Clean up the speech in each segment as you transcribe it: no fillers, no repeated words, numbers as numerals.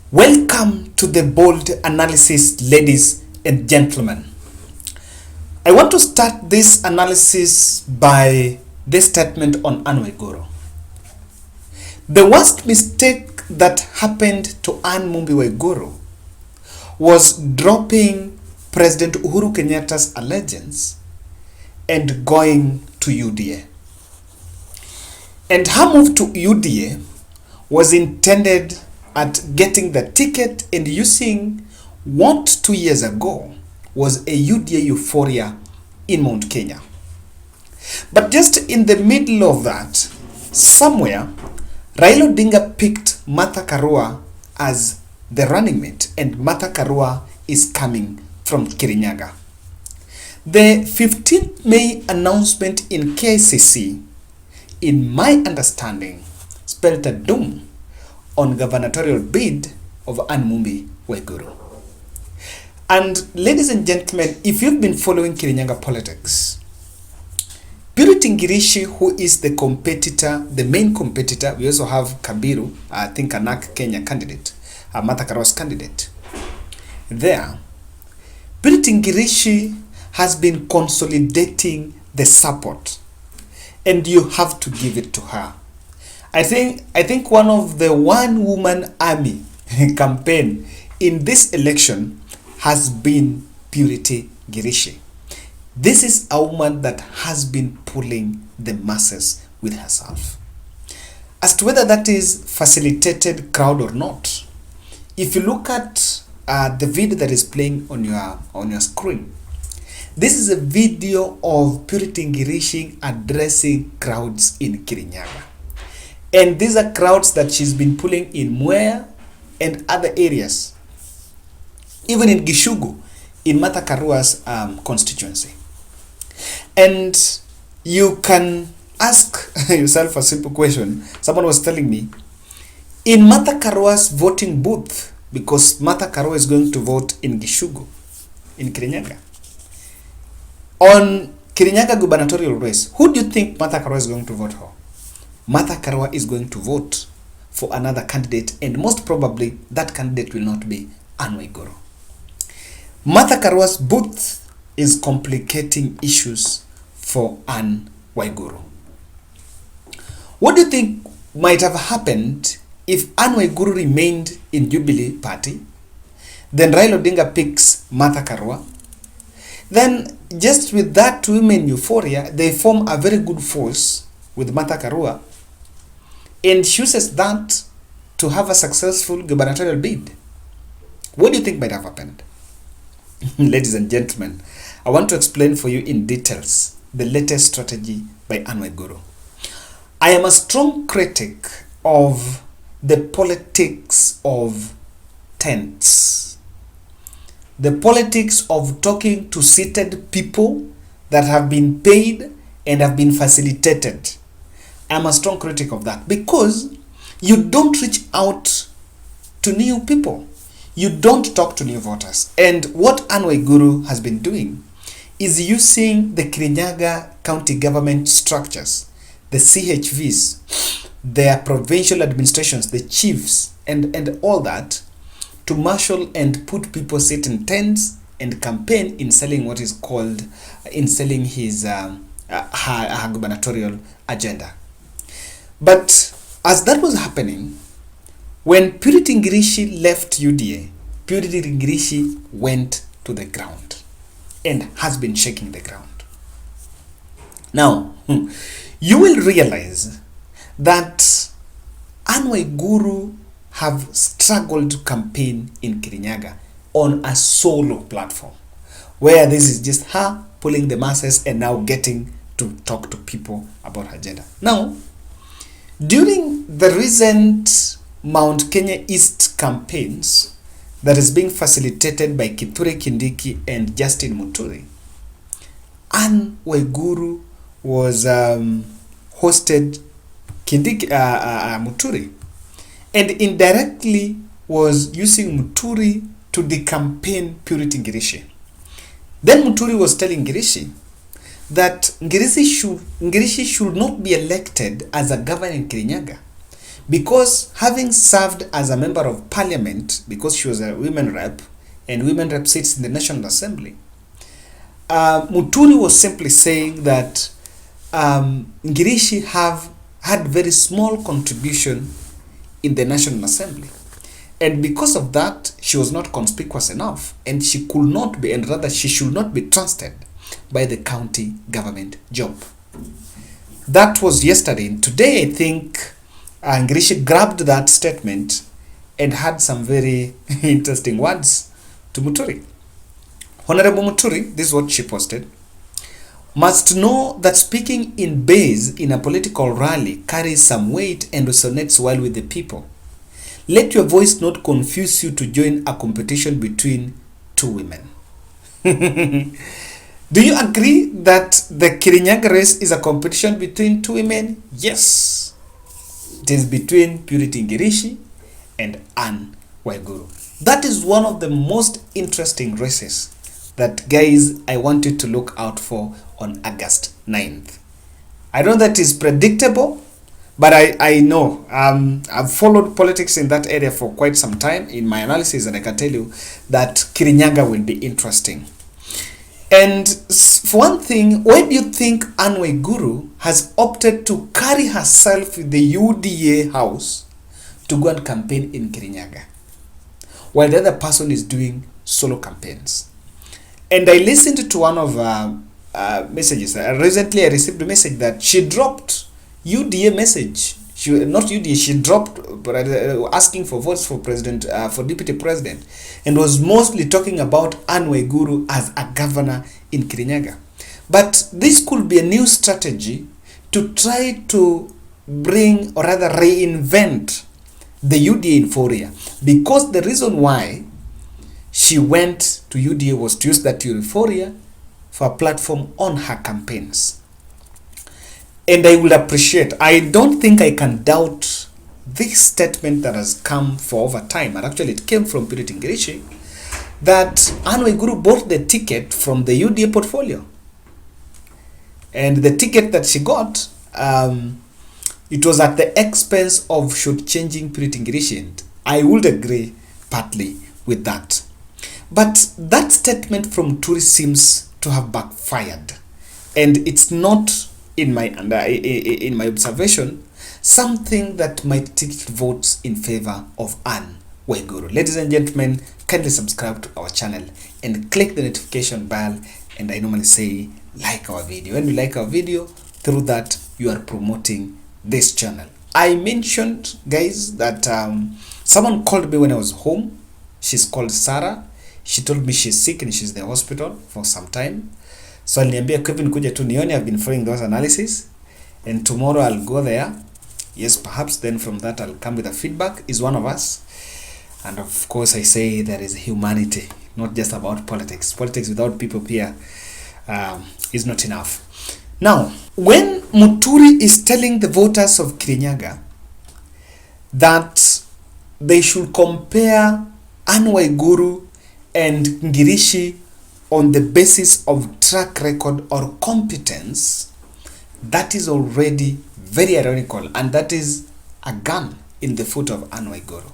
Welcome to the bold analysis, ladies and gentlemen. I want to start this analysis by this statement on Waiguru. The worst mistake that happened to Anne Mumbi Waiguru was dropping President Uhuru Kenyatta's allegiance and going to UDA. And her move to UDA was intended at getting the ticket and using what 2 years ago was a UDA euphoria in Mount Kenya. But just in the middle of that, somewhere, Raila Odinga picked Martha Karua as the running mate, and Martha Karua is coming from Kirinyaga. The 15th May announcement in KICC, in my understanding, spelled a doom on gubernatorial bid of Anne Mumbi Waiguru. And ladies and gentlemen, if you've been following Kirinyaga politics, Purity Ngirici, who is the competitor, the main competitor, we also have Kabiru, I think a NARC Kenya candidate, a Martha Karua's candidate. There, Purity Ngirici has been consolidating the support, and you have to give it to her. I think one of the one-woman army campaign in this election has been Purity Ngirici. This is a woman that has been pulling the masses with herself. As to whether that is facilitated crowd or not, if you look at the video that is playing on your screen, this is a video of Purity Ngirici addressing crowds in Kirinyaga. And these are crowds that she's been pulling in Mwea and other areas, even in Gishugu, in Martha Karua's constituency. And you can ask yourself a simple question. Someone was telling me, in Martha Karua's voting booth, because Martha Karua is going to vote in Gishugu, in Kirinyaga, on Kirinyaga gubernatorial race, who do you think Martha Karua is going to vote for? Martha Karua is going to vote for another candidate, and most probably that candidate will not be Anne Waiguru. Martha Karua's booth is complicating issues for Anne Waiguru. What do you think might have happened if Anne Waiguru remained in Jubilee Party? Then Raila Odinga picks Martha Karua. Then just with that women euphoria, they form a very good force with Martha Karua and uses that to have a successful gubernatorial bid. What do you think might have happened? Ladies and gentlemen, I want to explain for you in details the latest strategy by Anne Waiguru. I am a strong critic of the politics of tents. The politics of talking to seated people that have been paid and have been facilitated. I'm a strong critic of that because you don't reach out to new people. You don't talk to new voters. And what Anne Waiguru has been doing is using the Kirinyaga county government structures, the CHVs, their provincial administrations, the chiefs, and all that, to marshal and put people sit in tents and campaign in selling what is called, in selling his her gubernatorial agenda. But as that was happening, when Purity Ngirici left UDA, Purity Ngirici went to the ground and has been shaking the ground. Now, you will realize that Anne Waiguru have struggled to campaign in Kirinyaga on a solo platform, where this is just her pulling the masses and now getting to talk to people about her agenda. Now, during the recent Mount Kenya East campaigns that is being facilitated by Kithure Kindiki and Justin Muturi, Anne Waiguru was hosted Muturi, and indirectly was using Muturi to decampaign Purity Ngirici. Then Muturi was telling Ngirici that Ngirici should not be elected as a governor in Kirinyaga because having served as a member of parliament, because she was a women rep, and women rep sits in the National Assembly, Muturi was simply saying that Ngirici had very small contribution in the National Assembly. And because of that, she was not conspicuous enough, and she could not be, and rather she should not be trusted by the county government job. That was yesterday. And today, I think Ngirici grabbed that statement and had some very interesting words to Muturi. Honorable Muturi, this is what she posted: must know that speaking in base in a political rally carries some weight and resonates well with the people. Let your voice not confuse you to join a competition between two women. Do you agree that the Kirinyaga race is a competition between two women? Yes. It is between Purity Ngirici and Anne Waiguru. That is one of the most interesting races that, guys, I want you to look out for on August 9th. I know that is predictable, but I know I've followed politics in that area for quite some time in my analysis, and I can tell you that Kirinyaga will be interesting. And for one thing, why do you think Anne Waiguru has opted to carry herself with the UDA house to go and campaign in Kirinyaga, while the other person is doing solo campaigns? And I listened to one of messages. Recently, I received a message that she dropped UDA message. Not UDA. She dropped asking for votes for for deputy president, and was mostly talking about Anne Waiguru as a governor in Kirinyaga. But this could be a new strategy to try to bring, or rather reinvent, the UDA euphoria, because the reason why she went to UDA was to use that euphoria for a platform on her campaigns. And I will appreciate, I don't think I can doubt this statement that has come for over time, and actually it came from Purity Ngirici, that Anne Waiguru bought the ticket from the UDA portfolio. And the ticket that she got, it was at the expense of shortchanging Purity Ngirici, and I would agree partly with that. But that statement from Muturi seems to have backfired, and it's not, in my observation, something that might tilt votes in favor of Anne Waiguru. Ladies and gentlemen, kindly subscribe to our channel and click the notification bell, and I normally say like our video. When you like our video, through that you are promoting this channel. I mentioned, guys, that someone called me when I was home. She's called Sarah. She told me she's sick and she's in the hospital for some time. So aliniambia Kevin kuja tu nione. I've been following those analysis, and tomorrow I'll go there. Yes, perhaps then from that I'll come with a feedback. Is one of us. And of course I say there is humanity, not just about politics. Politics without people here is not enough. Now, when Muturi is telling the voters of Kirinyaga that they should compare Anne Waiguru and Ngirici on the basis of track record or competence, that is already very ironical, and that is a gun in the foot of Anne Waiguru.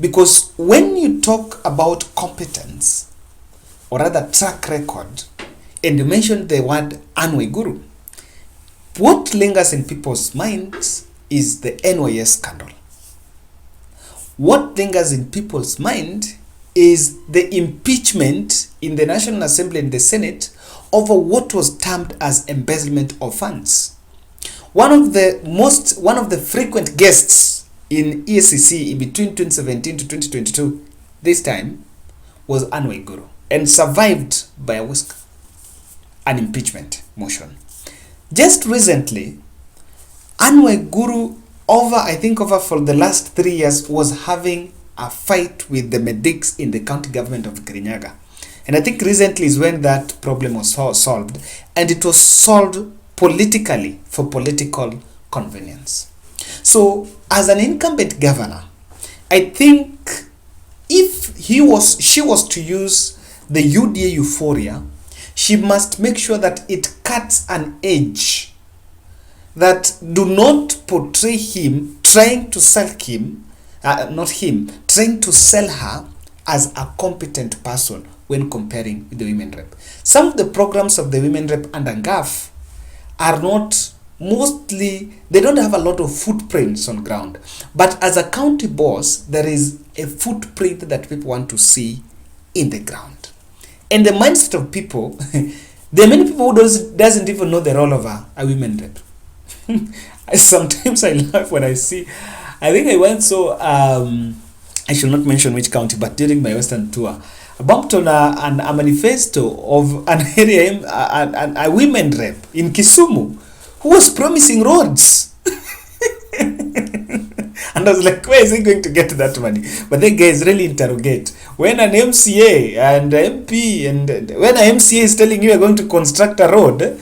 Because when you talk about competence, or rather track record, and you mention the word Anne Waiguru, what lingers in people's minds is the NYS scandal. What lingers in people's mind is the impeachment in the National Assembly and the Senate over what was termed as embezzlement of funds. One of the frequent guests in EACC in between 2017 to 2022, this time, was Anne Waiguru, and survived by a whisk, an impeachment motion. Just recently, Anne Waiguru, over for the last 3 years, was having a fight with the medics in the county government of Kirinyaga. And I think recently is when that problem was solved, and it was solved politically for political convenience. So, as an incumbent governor, I think if she was to use the UDA euphoria, she must make sure that it cuts an edge, that do not portray him trying to sell him, trying to sell her as a competent person when comparing with the women rep. Some of the programs of the women rep and ANGAF are not mostly, they don't have a lot of footprints on ground. But as a county boss, there is a footprint that people want to see in the ground. And the mindset of people, there are many people who doesn't even know the role of a women rep. Sometimes I laugh when I see, I think I went I should not mention which county, but during my Western tour, I bumped on a manifesto of an area, a women rep in Kisumu who was promising roads. And I was like, where is he going to get that money? But the guys really interrogate. When an MCA and MP, and when an MCA is telling you you're going to construct a road,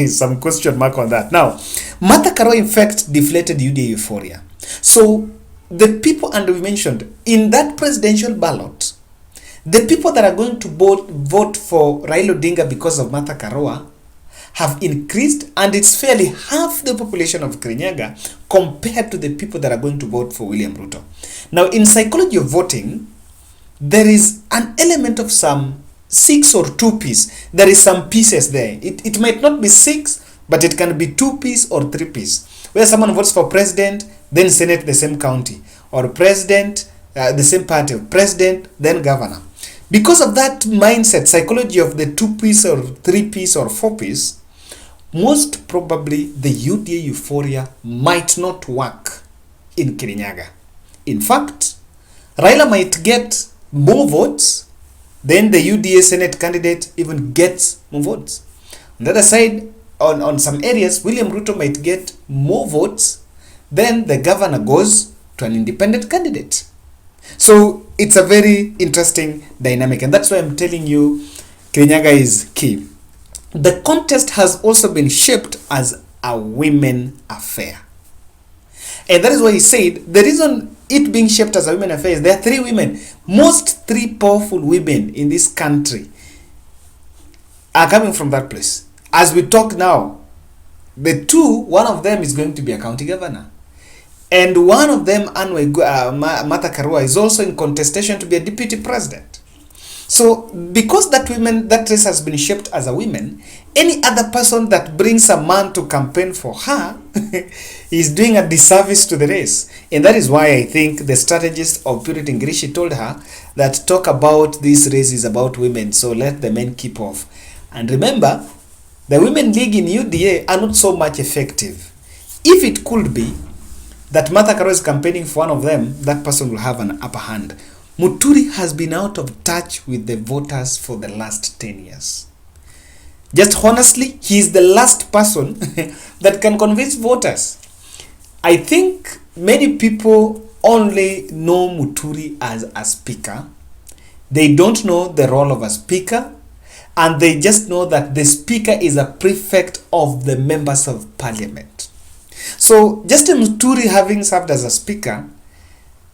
some question mark on that. Now, Martha Karua, in fact, deflated UDA euphoria. So, the people, and we mentioned, in that presidential ballot, the people that are going to vote for Raila Odinga because of Martha Karua have increased, and it's fairly half the population of Kirinyaga compared to the people that are going to vote for William Ruto. Now, in psychology of voting, there is an element of some 6 or 2 piece. There is some pieces there. It might not be 6, but it can be 2 piece or 3 piece. Where someone votes for president, then Senate the same county, or president, the same party, president, then governor. Because of that mindset, psychology of the 2 piece or 3 piece or 4 piece, most probably the UDA euphoria might not work in Kirinyaga. In fact, Raila might get more votes than the UDA Senate candidate even gets more votes. On the other side, on some areas, William Ruto might get more votes than the governor goes to an independent candidate. So it's a very interesting dynamic, and that's why I'm telling you Kirinyaga is key. The contest has also been shaped as a women affair. And that is why he said the reason it being shaped as a women affair is there are 3 women. Most 3 powerful women in this country are coming from that place. As we talk now, the 2, one of them is going to be a county governor. And one of them, Martha Karua, is also in contestation to be a deputy president. So, because that race has been shaped as a woman, any other person that brings a man to campaign for her is doing a disservice to the race. And that is why I think the strategist of Purity Ngirici told her that talk about this race is about women, so let the men keep off. And remember, the Women League in UDA are not so much effective. If it could be that Martha Karua is campaigning for one of them, that person will have an upper hand. Muturi has been out of touch with the voters for the last 10 years. Just honestly, he is the last person that can convince voters. I think many people only know Muturi as a speaker. They don't know the role of a speaker, and they just know that the speaker is a prefect of the members of parliament. So Justin Muturi, having served as a speaker,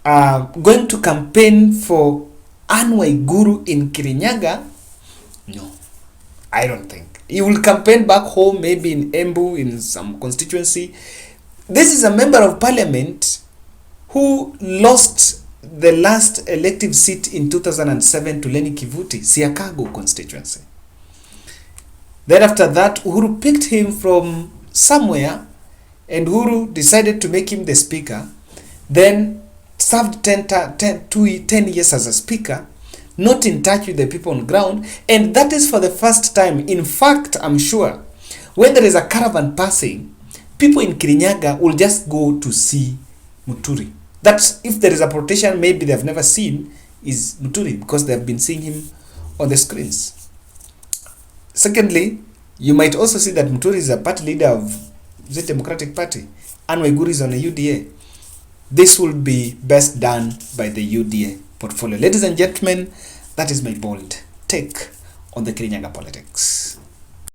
going to campaign for Waiguru in Kirinyaga? No, I don't think. He will campaign back home, maybe in Embu, in some constituency. This is a member of parliament who lost the last elective seat in 2007 to Lenny Kivuti, Siakago constituency. Then after that, Uhuru picked him from somewhere, and Uhuru decided to make him the speaker. Then served 10 years as a speaker, not in touch with the people on ground, and that is for the first time. In fact, I'm sure when there is a caravan passing, people in Kirinyaga will just go to see Muturi. That's if there is a politician maybe they've never seen is Muturi, because they've been seeing him on the screens. Secondly, you might also see that Muturi is a party leader of the Democratic Party, and Waiguru is on a UDA. This will be best done by the UDA portfolio. Ladies and gentlemen, that is my bold take on the Kirinyaga politics.